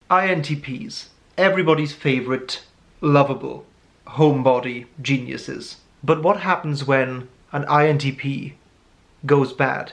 INTPs, everybody's favourite, lovable, homebody geniuses. But what happens when an INTP goes bad?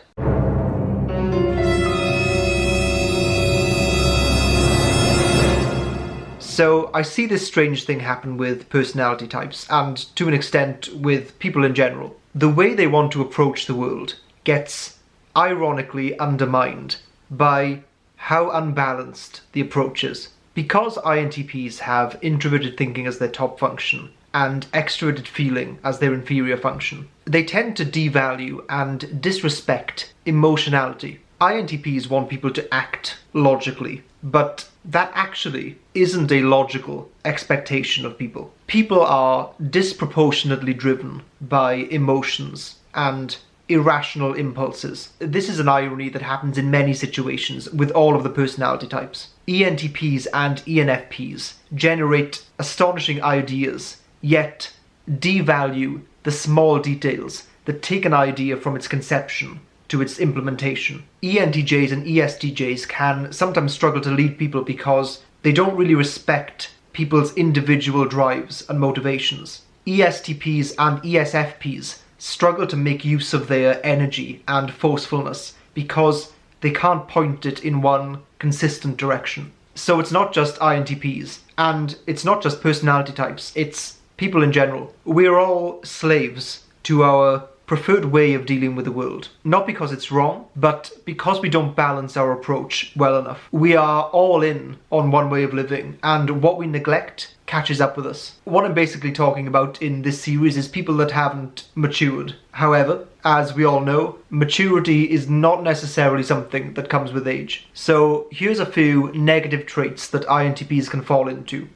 So I see this strange thing happen with personality types, and to an extent with people in general. The way they want to approach the world gets ironically undermined by how unbalanced the approach is. Because INTPs have introverted thinking as their top function and extroverted feeling as their inferior function, they tend to devalue and disrespect emotionality. INTPs want people to act logically, but that actually isn't a logical expectation of people. People are disproportionately driven by emotions and irrational impulses. This is an irony that happens in many situations with all of the personality types. ENTPs and ENFPs generate astonishing ideas, yet devalue the small details that take an idea from its conception to its implementation. ENTJs and ESTJs can sometimes struggle to lead people because they don't really respect people's individual drives and motivations. ESTPs and ESFPs struggle to make use of their energy and forcefulness because they can't point it in one consistent direction. So it's not just INTPs, and it's not just personality types, it's people in general. We're all slaves to our preferred way of dealing with the world. Not because it's wrong, but because we don't balance our approach well enough. We are all in on one way of living, and what we neglect catches up with us. What I'm basically talking about in this series is people that haven't matured. However, as we all know, maturity is not necessarily something that comes with age. So here's a few negative traits that INTPs can fall into.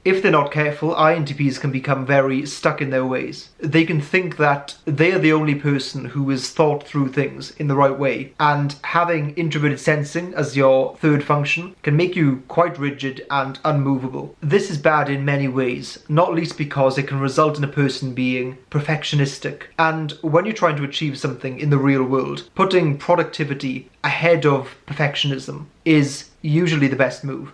If they're not careful, INTPs can become very stuck in their ways. They can think that they're the only person who has thought through things in the right way, and having introverted sensing as your third function can make you quite rigid and unmovable. This is bad in many ways, not least because it can result in a person being perfectionistic. And when you're trying to achieve something in the real world, putting productivity ahead of perfectionism is usually the best move.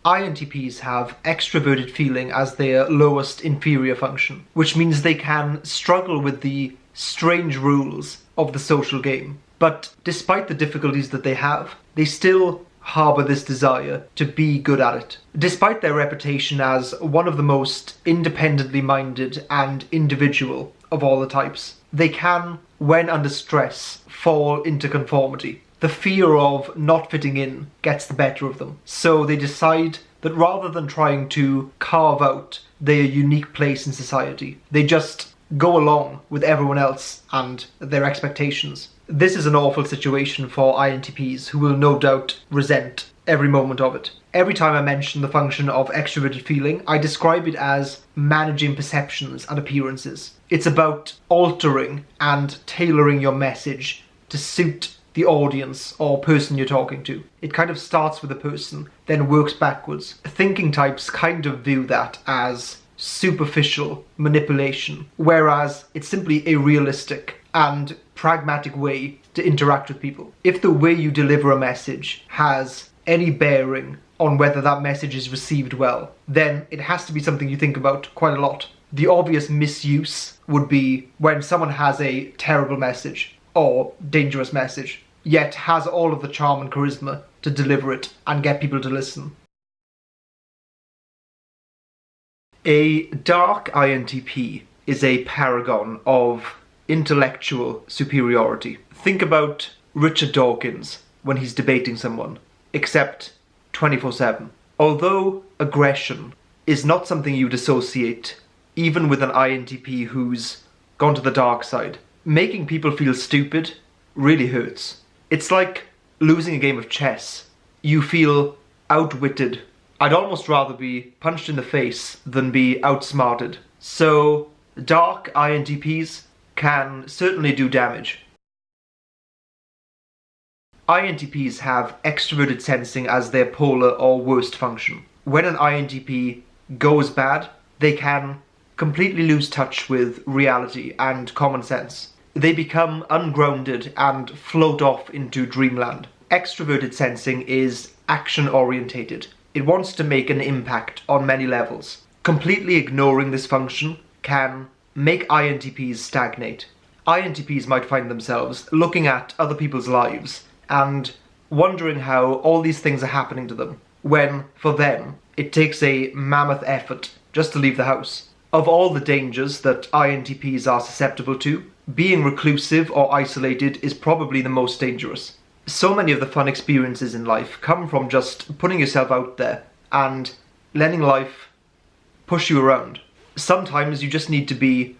INTPs have extroverted feeling as their lowest inferior function, which means they can struggle with the strange rules of the social game. But despite the difficulties that they have, they still harbour this desire to be good at it. Despite their reputation as one of the most independently minded and individual of all the types, they can, when under stress, fall into conformity. The fear of not fitting in gets the better of them. So they decide that rather than trying to carve out their unique place in society, they just go along with everyone else and their expectations. This is an awful situation for INTPs, who will no doubt resent every moment of it. Every time I mention the function of extroverted feeling, I describe it as managing perceptions and appearances. It's about altering and tailoring your message to suit the audience or person you're talking to. It kind of starts with a person, then works backwards. Thinking types kind of view that as superficial manipulation, whereas it's simply a realistic and pragmatic way to interact with people. If the way you deliver a message has any bearing on whether that message is received well, then it has to be something you think about quite a lot. The obvious misuse would be when someone has a terrible message or dangerous message, yet has all of the charm and charisma to deliver it and get people to listen. A dark INTP is a paragon of intellectual superiority. Think about Richard Dawkins when he's debating someone, except 24/7. Although aggression is not something you'd associate even with an INTP who's gone to the dark side, making people feel stupid really hurts. It's like losing a game of chess. You feel outwitted. I'd almost rather be punched in the face than be outsmarted. So dark INTPs can certainly do damage. INTPs have extroverted sensing as their polar or worst function. When an INTP goes bad, they can completely lose touch with reality and common sense. they become ungrounded and float off into dreamland. Extroverted sensing is action-orientated. It wants to make an impact on many levels. Completely ignoring this function can make INTPs stagnate. INTPs might find themselves looking at other people's lives and wondering how all these things are happening to them, when, for them, it takes a mammoth effort just to leave the house. Of all the dangers that INTPs are susceptible to, being reclusive or isolated is probably the most dangerous. So many of the fun experiences in life come from just putting yourself out there and letting life push you around. Sometimes you just need to be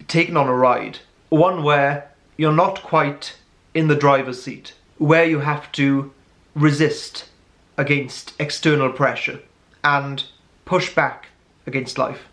taken on a ride, one where you're not quite in the driver's seat, where you have to resist against external pressure and push back against life.